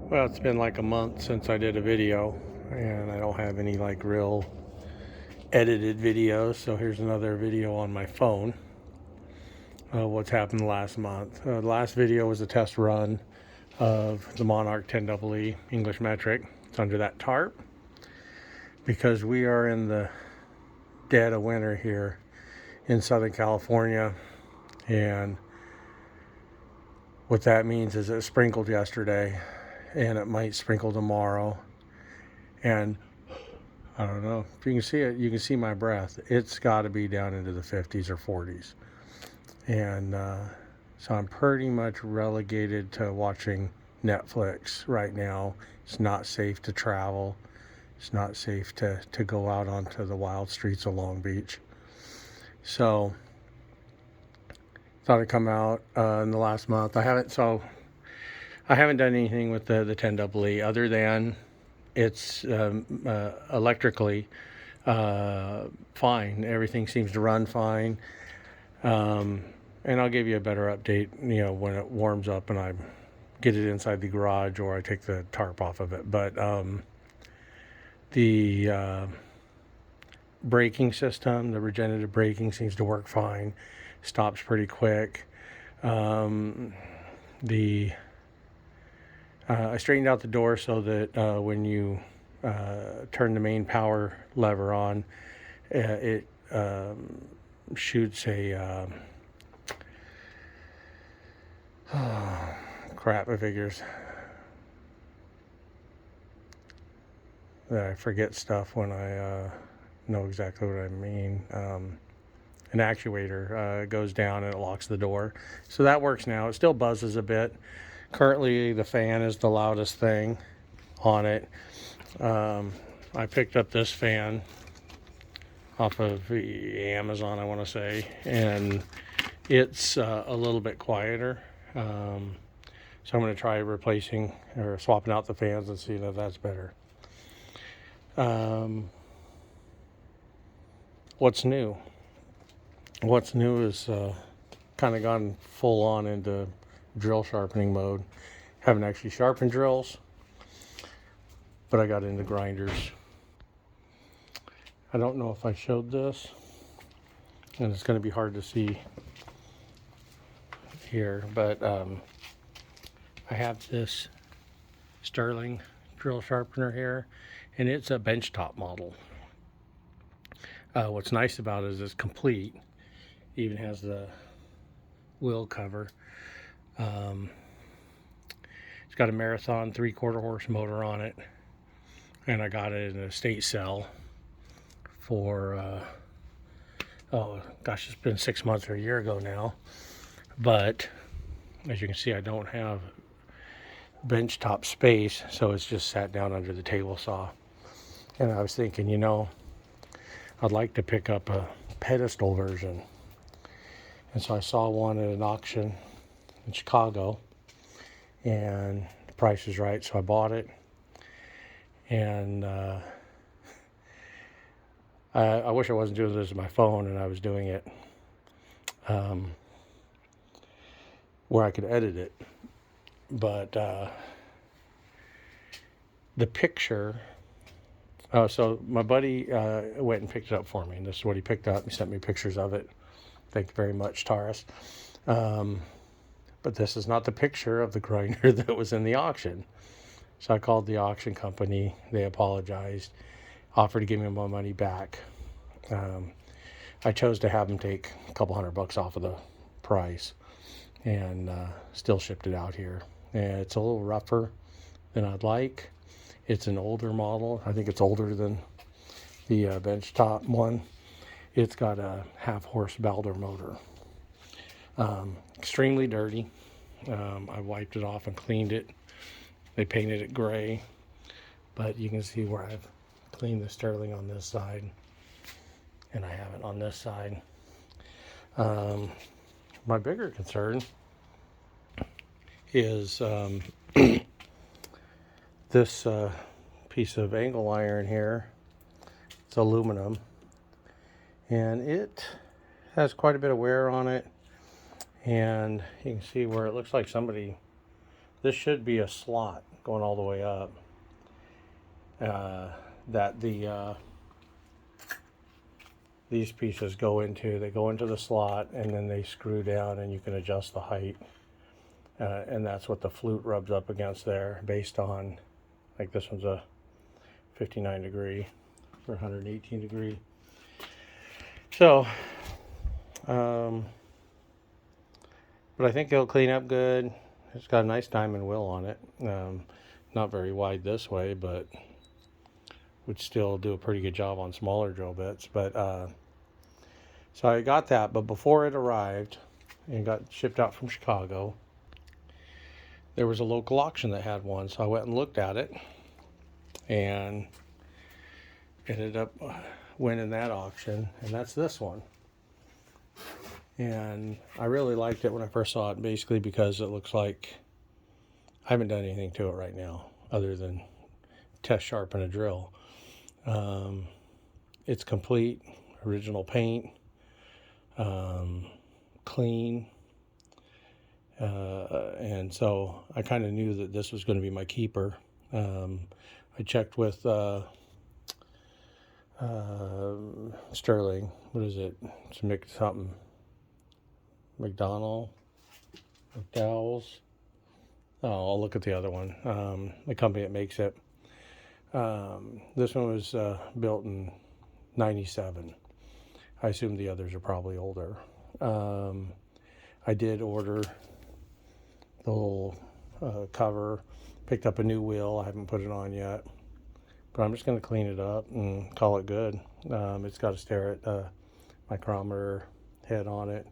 Well, it's been like a month since I did a video, and I don't have any like real edited videos. So here's another video on my phone. What's happened last month? The last video was a test run of the Monarch 10EE English metric. It's under that tarp because we are in the dead of winter here in Southern California, and what that means is it sprinkled yesterday, and it might sprinkle tomorrow, and I don't know if you can see it. You can see my breath. It's got to be down into the 50s or 40s. And so I'm pretty much relegated to watching Netflix right now. It's not safe to travel. It's not safe to go out onto the wild streets of Long Beach. So thought I'd come out in the last month. I haven't done anything with the 10EE other than it's electrically fine. Everything seems to run fine. And I'll give you a better update, when it warms up and I get it inside the garage or I take the tarp off of it. But the braking system, the regenerative braking seems to work fine. Stops pretty quick. I straightened out the door so that when you turn the main power lever on, it shoots a crap, I figures that I forget stuff when I know exactly what I mean. An actuator goes down and it locks the door. So that works now. It still buzzes a bit. Currently, the fan is the loudest thing on it. I picked up this fan off of Amazon, I want to say, and it's a little bit quieter. So I'm going to try replacing or swapping out the fans and see if that's better. What's new? What's new is kind of gone full on into drill sharpening mode. Haven't actually sharpened drills, but I got into grinders. I don't know if I showed this, and it's going to be hard to see here, but I have this Sterling drill sharpener here, and it's a benchtop model. What's nice about it is it's complete. It even has the wheel cover. It's got a Marathon 3/4 horse motor on it, and I got it in a estate sale for oh gosh, it's been 6 months or a year ago now. But as you can see, I don't have benchtop space, so it's just sat down under the table saw. And I was thinking, I'd like to pick up a pedestal version. And so I saw one at an auction in Chicago, and the price was right, so I bought it. And I wish I wasn't doing this with my phone and I was doing it where I could edit it. But the picture, so my buddy went and picked it up for me, and this is what he picked up. He sent me pictures of it. Thank you very much, Taurus. But this is not the picture of the grinder that was in the auction. So I called the auction company. They apologized, offered to give me my money back. I chose to have them take a couple $100 off of the price, and still shipped it out here. And it's a little rougher than I'd like. It's an older model. I think it's older than the benchtop one. It's got a half-horse Balder motor. Extremely dirty. I wiped it off and cleaned it. They painted it gray, but you can see where I've cleaned the Sterling on this side, and I haven't on this side. My bigger concern is this piece of angle iron here. It's aluminum, and it has quite a bit of wear on it, and you can see where it looks like this should be a slot going all the way up. That these pieces go into. They go into the slot and then they screw down, and you can adjust the height. And that's what the flute rubs up against there, based on, like, this one's a 59 degree for 118 degree. So, but I think it'll clean up good. It's got a nice diamond wheel on it. Not very wide this way, but would still do a pretty good job on smaller drill bits. But so I got that, but before it arrived and got shipped out from Chicago, there was a local auction that had one. So I went and looked at it and ended up winning that auction, and that's this one. And I really liked it when I first saw it, basically because it looks like, I haven't done anything to it right now other than test sharpen a drill. It's complete, original paint, clean, and so I kind of knew that this was going to be my keeper. I checked with Sterling. What is it? It's something. McDowell's. Oh, I'll look at the other one. The company that makes it. This one was built in '97. I assume the others are probably older. I did order the little cover. Picked up a new wheel. I haven't put it on yet, but I'm just going to clean it up and call it good. It's got a Starrett micrometer head on it.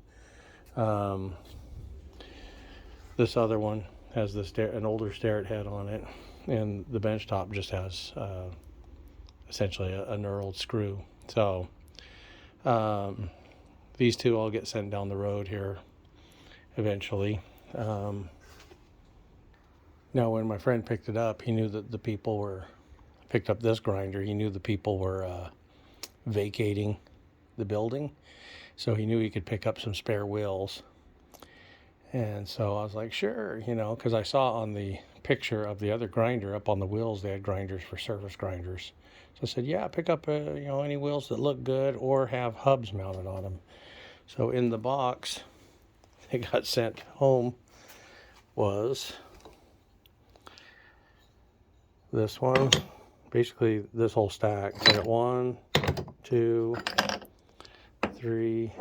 This other one has an older Starrett head on it, and the bench top just has essentially a knurled screw. So these two all get sent down the road here eventually. Now, when my friend picked it up, he knew that the people picked up this grinder. He knew the people were vacating the building, so he knew he could pick up some spare wheels. And so I was like, sure, because I saw on the picture of the other grinder up on the wheels, they had grinders for surface grinders. So I said, yeah, pick up any wheels that look good or have hubs mounted on them. So in the box that got sent home was this one, basically this whole stack. So I got 1, 2, 3,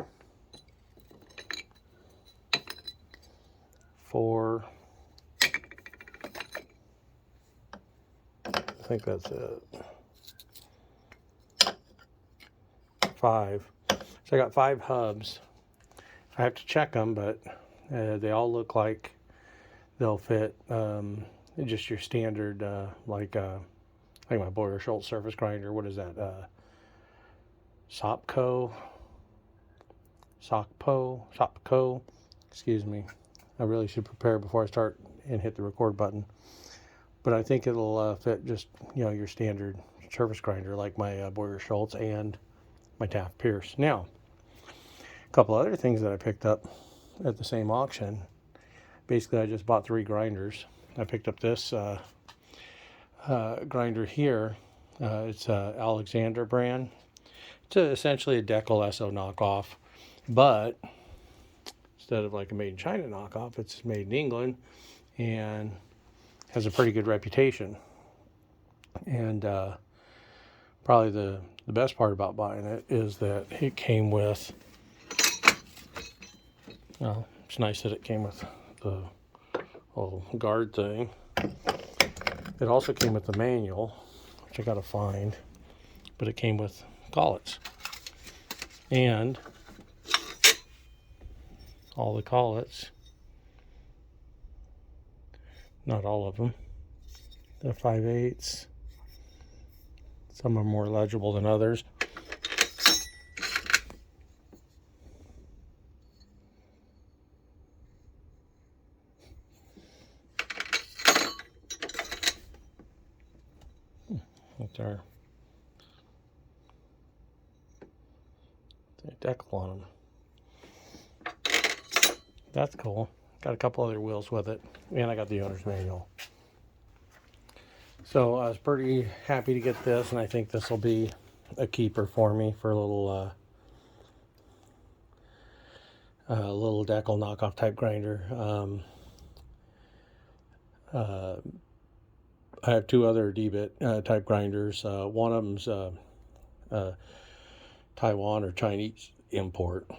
4. I think that's it. 5. So I got 5 hubs. I have to check them, but they all look like they'll fit just your standard, like my Boyer Schultz surface grinder. What is that? Sopco. Excuse me. I really should prepare before I start and hit the record button. But I think it'll fit just, your standard surface grinder, like my Boyer Schultz and my Taft Pierce. Now, a couple other things that I picked up at the same auction. Basically, I just bought 3 grinders. I picked up this grinder here. It's Alexander brand. It's essentially a Deckel SO knockoff, but instead of like a made in China knockoff, it's made in England and has a pretty good reputation. And probably the best part about buying it is that it came with, well, it's nice that it came with the little guard thing. It also came with the manual, which I gotta find, but it came with collets. And all the collets, not all of them, they're 5/8. Some are more legible than others. Right there. They decal on them. That's cool. Got a couple other wheels with it, and I got the owner's manual. So I was pretty happy to get this, and I think this will be a keeper for me for a little decal knockoff type grinder. I have two other D-bit type grinders. One of them's Taiwan or Chinese import.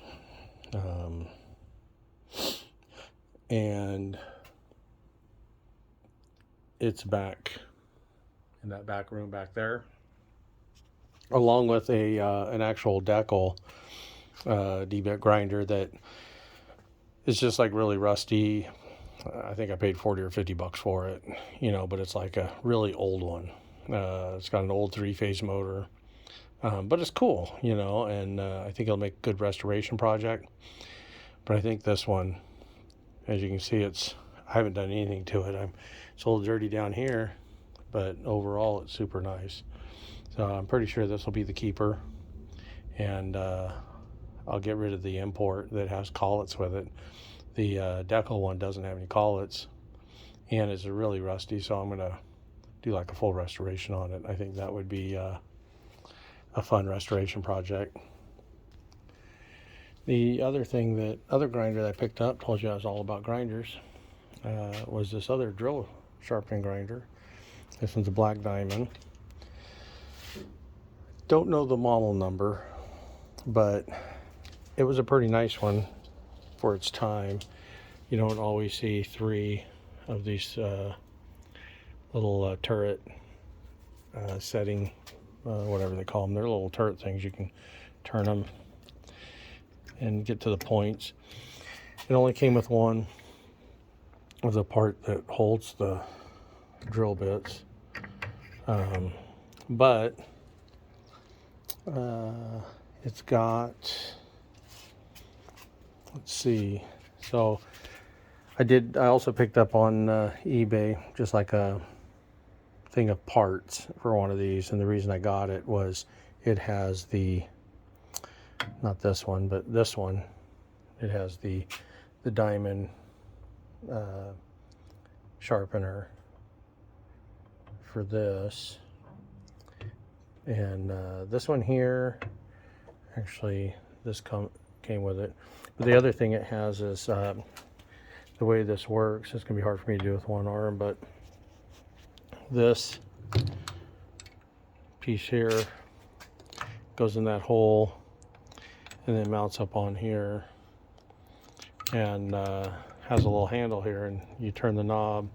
And it's back in that back room back there, along with an actual decal D-bit grinder that is just like really rusty. I think I paid 40 or 50 bucks for it, but it's like a really old one. It's got an old 3-phase motor, but it's cool, and I think it'll make a good restoration project. But I think this one, as you can see, I haven't done anything to it. It's a little dirty down here, but overall it's super nice. So I'm pretty sure this will be the keeper, and I'll get rid of the import that has collets with it. The decal one doesn't have any collets and is really rusty, so I'm gonna do like a full restoration on it. I think that would be a fun restoration project. The other grinder that I picked up, told you I was all about grinders, was this other drill sharpening grinder. This one's a black diamond. Don't know the model number, but it was a pretty nice one for its time. You don't always see 3 of these little turret setting, whatever they call them. They're little turret things. You can turn them and get to the points. It only came with one of the part that holds the drill bits, but it's got, let's see, so I also picked up on eBay just like a thing of parts for one of these, and the reason I got it was it has not this one, but this one, it has the diamond sharpener for this, and this one here, actually this came with it. But the other thing it has is the way this works. It's gonna be hard for me to do with one arm, but this piece here goes in that hole and then mounts up on here, and has a little handle here, and you turn the knob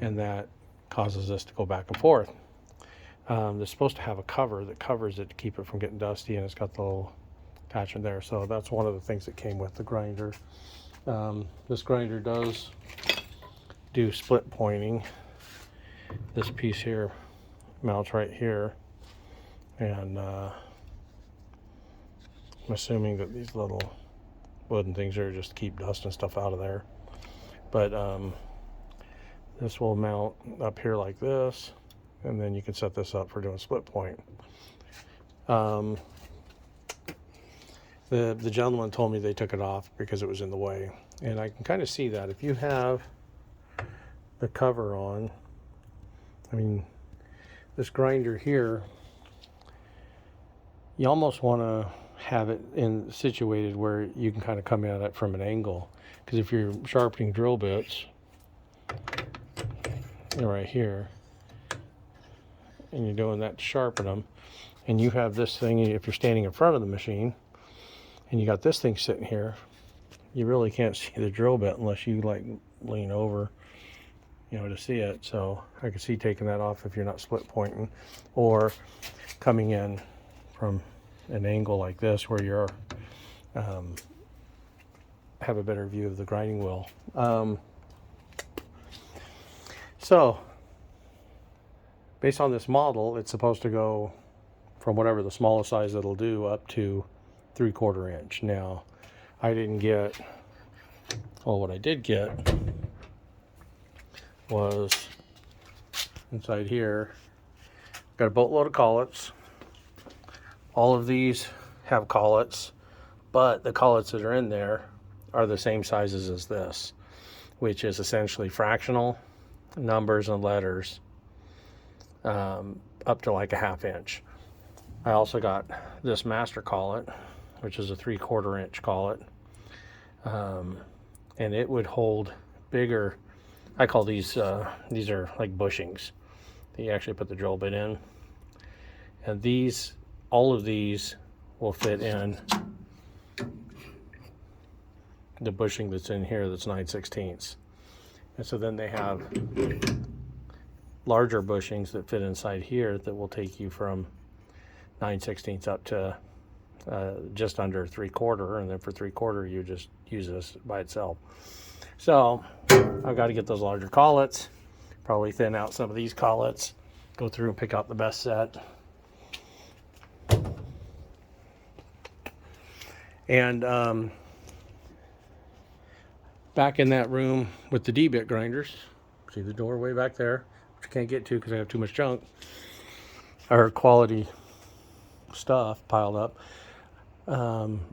and that causes this to go back and forth. They're supposed to have a cover that covers it to keep it from getting dusty, and it's got the little attachment there. So that's one of the things that came with the grinder. This grinder does do split pointing. This piece here mounts right here, and I'm assuming that these little wooden things are just to keep dust and stuff out of there. But this will mount up here like this, and then you can set this up for doing split point. The gentleman told me they took it off because it was in the way, and I can kind of see that. If you have the cover on, I mean, this grinder here, you almost want to have it situated where you can kind of come at it from an angle, because if you're sharpening drill bits, right here, and you're doing that to sharpen them, and you have this thing, if you're standing in front of the machine and you got this thing sitting here, you really can't see the drill bit unless you like lean over, to see it. So I could see taking that off if you're not split pointing, or coming in from an angle like this where you're have a better view of the grinding wheel. So based on this model, it's supposed to go from whatever the smallest size it'll do up to 3/4 inch. Now, I didn't get, well, what I did get was inside here, got a boatload of collets. All of these have collets, but the collets that are in there are the same sizes as this. which is essentially fractional numbers and letters up to like a 1/2 inch. I also got this master collet, which is a 3/4 inch collet, and it would hold bigger. I call these are like bushings that you actually put the drill bit in, and all of these will fit in the bushing that's in here that's 9/16. And so then they have larger bushings that fit inside here that will take you from 9/16 up to just under 3/4, and then for 3/4 you just use this by itself. So I've got to get those larger collets, probably thin out some of these collets, go through and pick out the best set. And back in that room with the D-bit grinders, see the door way back there, which I can't get to because I have too much junk, or quality stuff piled up,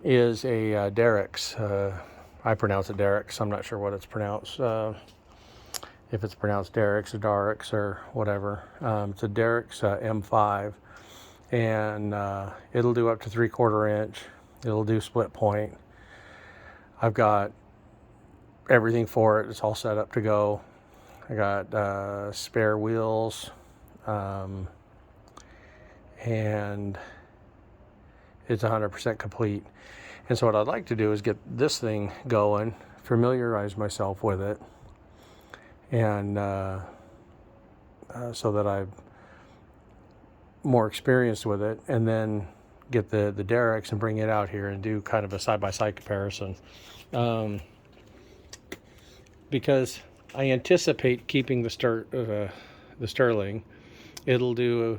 is a Derek's. I pronounce it Derek's. I'm not sure what it's pronounced. If it's pronounced Derek's or Dareks or whatever. It's a Derek's M5, and it'll do up to 3/4 inch. It'll do split point. I've got everything for it. It's all set up to go. I got spare wheels, and it's 100% complete. And so what I'd like to do is get this thing going, familiarize myself with it, and so that I'm more experienced with it, and then get the Derek's and bring it out here and do kind of a side-by-side comparison. Because I anticipate keeping the Sterling. It'll do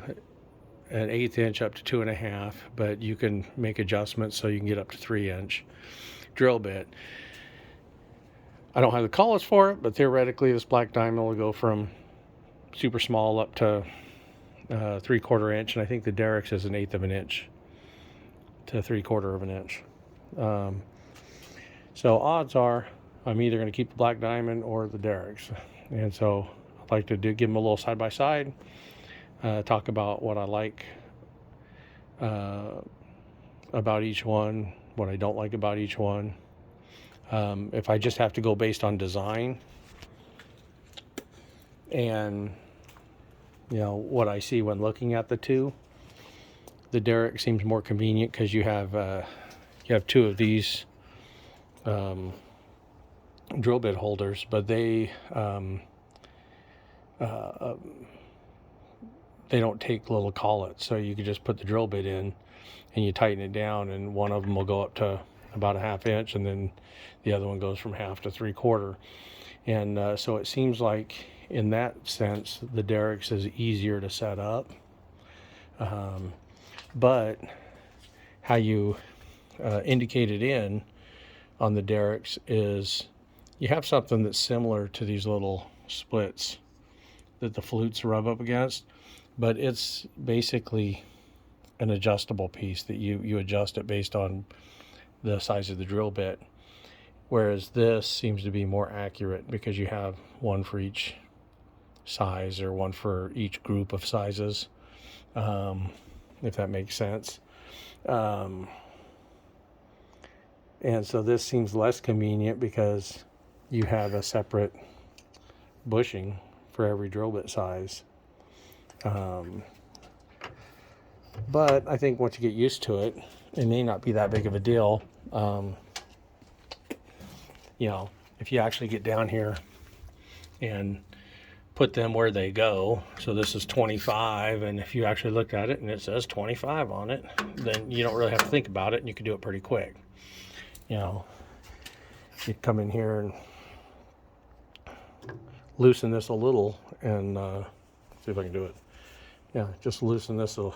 an 1/8 inch up to 2.5, but you can make adjustments so you can get up to 3-inch drill bit. I don't have the collets for it, but theoretically this black diamond will go from super small up to 3/4 inch, and I think the Derek's is 1/8 of an inch to 3/4 of an inch. So odds are I'm either going to keep the black diamond or the Derek's, and so I'd like to give them a little side by side. Talk about what I like about each one, what I don't like about each one. If I just have to go based on design and what I see when looking at the two, the Derek seems more convenient because you have two of these drill bit holders, but they don't take little collets, so you can just put the drill bit in and you tighten it down, and one of them will go up to about a 1/2 inch, and then the other one goes from 1/2 to 3/4. And so it seems like in that sense the Derek's is easier to set up, but how you indicate it in on the Derek's is you have something that's similar to these little splits that the flutes rub up against, but it's basically an adjustable piece that you adjust it based on the size of the drill bit, whereas this seems to be more accurate because you have one for each size, or one for each group of sizes, if that makes sense. And so this seems less convenient because you have a separate bushing for every drill bit size. But I think once you get used to it, it may not be that big of a deal. If you actually get down here and put them where they go, so this is 25, and if you actually look at it and it says 25 on it, then you don't really have to think about it, and you can do it pretty quick. You come in here and loosen this a little, and see if I can do it. Yeah, just loosen this a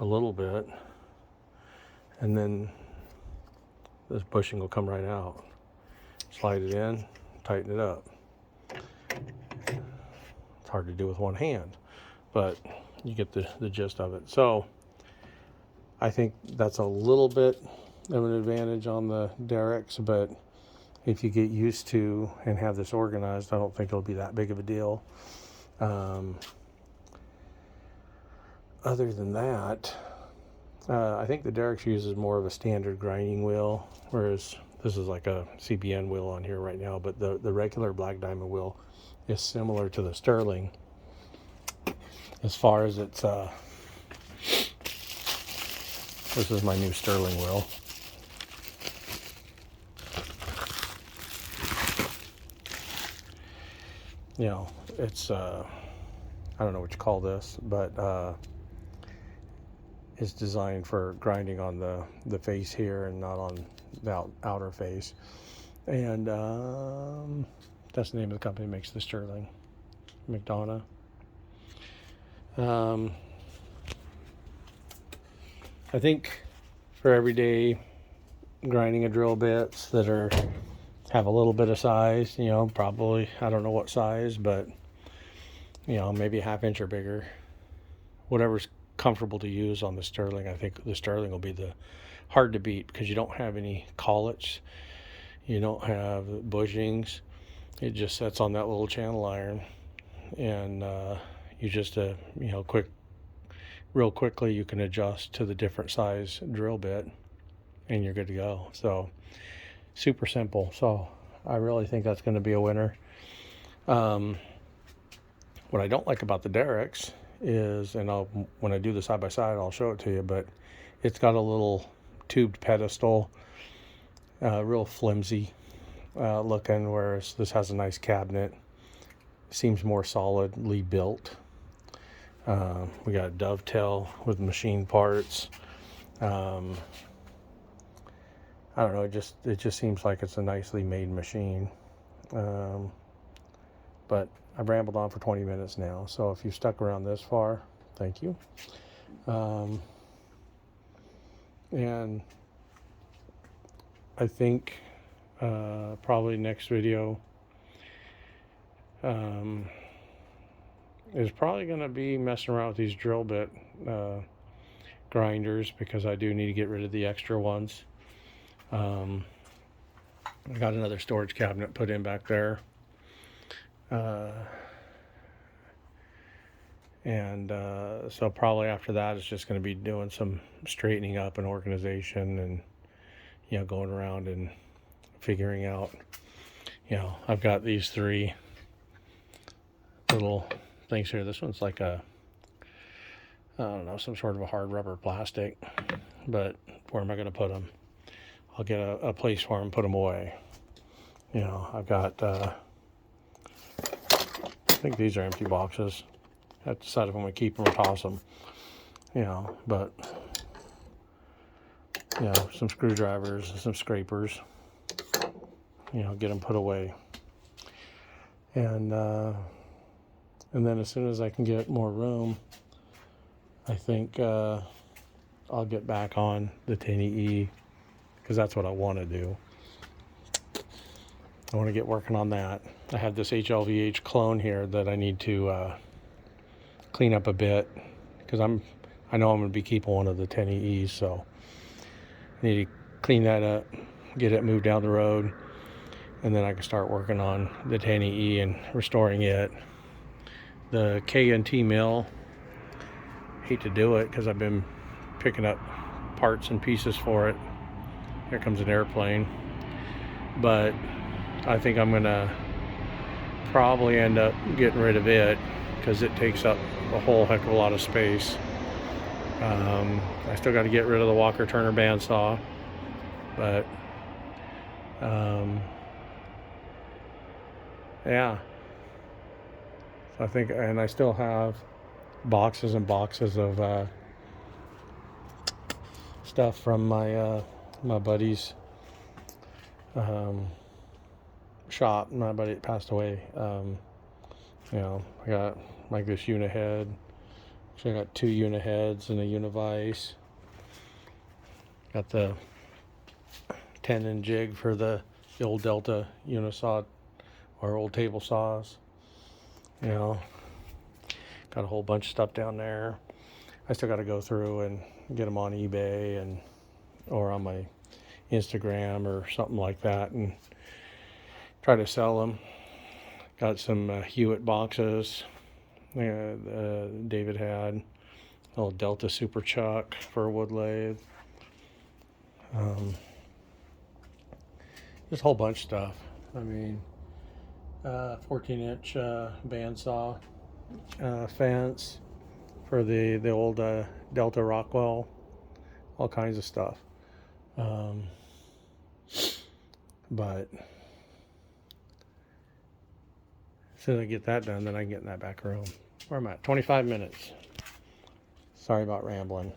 little bit, and then this bushing will come right out. Slide it in, tighten it up. It's hard to do with one hand, but you get the gist of it. So I think that's a little bit of an advantage on the Derek's, but if you get used to and have this organized, I don't think it'll be that big of a deal. Other than that, I think the Derek's uses more of a standard grinding wheel, whereas this is like a CBN wheel on here right now, but the regular black diamond wheel is similar to the Sterling as far as it's this is my new Sterling wheel. You know, it's I don't know what you call this, but it's designed for grinding on the face here and not on the outer face. And that's the name of the company that makes the Sterling, McDonough. I think for everyday grinding of drill bits that have a little bit of size, you know, probably, I don't know what size, but, you know, maybe a half inch or bigger. Whatever's comfortable to use on the Sterling. I think the Sterling will be the hard to beat because you don't have any collets. You don't have bushings. It just sets on that little channel iron. And you just, you know, real quickly you can adjust to the different size drill bit and you're good to go. So super simple. So I really think that's going to be a winner. What I don't like about the Derek's is, and when I do the side by side, I'll show it to you, but it's got a little tubed pedestal, real flimsy looking, whereas this has a nice cabinet. Seems more solidly built. We got a dovetail with machine parts. I don't know, it just seems like it's a nicely made machine. But I've rambled on for 20 minutes now, so if you've stuck around this far, thank you. And I think probably next video is probably going to be messing around with these drill bit grinders, because I do need to get rid of the extra ones. I got another storage cabinet put in back there. So probably after that it's just going to be doing some straightening up and organization, and, you know, going around and figuring out, you know, I've got these three little things here. This one's like I don't know, some sort of a hard rubber plastic, but where am I going to put them? I'll get a place for them, put them away. You know, I've got, I think these are empty boxes. I have to decide if I'm going to keep them or toss them. You know, but, you know, some screwdrivers, some scrapers, you know, get them put away. And then as soon as I can get more room, I think I'll get back on the 10EE, because that's what I want to do. I want to get working on that. I have this HLVH clone here that I need to clean up a bit, because I know I'm going to be keeping one of the 10EEs, so I need to clean that up, get it moved down the road, and then I can start working on the 10EE and restoring it. The K&T mill, hate to do it because I've been picking up parts and pieces for it. Here comes an airplane. But I think I'm gonna probably end up getting rid of it because it takes up a whole heck of a lot of space. I still got to get rid of the Walker Turner bandsaw, but yeah. So I think, and I still have boxes and boxes of stuff from my my buddy's shop. My buddy that passed away. You know, I got like this unit head. Actually, I got two unit heads and a univice. Got the tenon jig for the old Delta unisaw or old table saws. You know, got a whole bunch of stuff down there. I still got to go through and get them on eBay or on my Instagram or something like that, and try to sell them. Got some Hewitt boxes. David had a little Delta Super Chuck for a wood lathe. Just a whole bunch of stuff. I mean, 14-inch bandsaw fence for the old Delta Rockwell. All kinds of stuff. But as soon as I get that done, then I can get in that back room. Where am I at? 25 minutes. Sorry about rambling.